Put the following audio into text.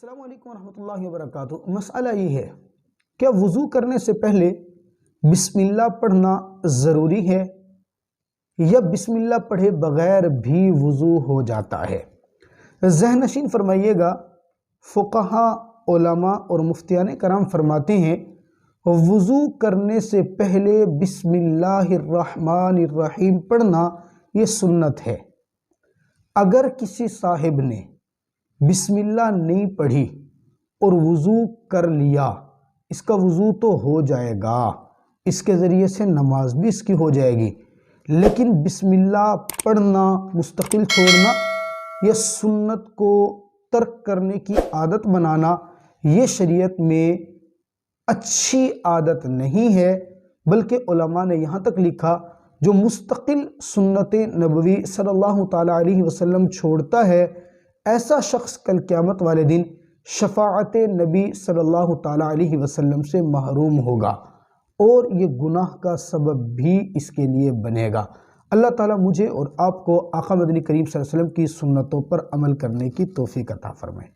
السلام علیکم ورحمۃ اللہ وبرکاتہ۔ مسئلہ یہ ہے کہ وضو کرنے سے پہلے بسم اللہ پڑھنا ضروری ہے یا بسم اللہ پڑھے بغیر بھی وضو ہو جاتا ہے؟ ذہن نشین فرمائیے گا، فقہا، علماء اور مفتیان کرام فرماتے ہیں وضو کرنے سے پہلے بسم اللہ الرحمن الرحیم پڑھنا یہ سنت ہے۔ اگر کسی صاحب نے بسم اللہ نہیں پڑھی اور وضو کر لیا، اس کا وضو تو ہو جائے گا، اس کے ذریعے سے نماز بھی اس کی ہو جائے گی، لیکن بسم اللہ پڑھنا مستقل چھوڑنا یا سنت کو ترک کرنے کی عادت بنانا یہ شریعت میں اچھی عادت نہیں ہے، بلکہ علماء نے یہاں تک لکھا جو مستقل سنت نبوی صلی اللہ تعالیٰ علیہ وسلم چھوڑتا ہے، ایسا شخص کل قیامت والے دن شفاعت نبی صلی اللہ تعالیٰ علیہ وسلم سے محروم ہوگا اور یہ گناہ کا سبب بھی اس کے لیے بنے گا۔ اللہ تعالیٰ مجھے اور آپ کو آقا مدنی کریم صلی اللہ علیہ وسلم کی سنتوں پر عمل کرنے کی توفیق عطا فرمائے۔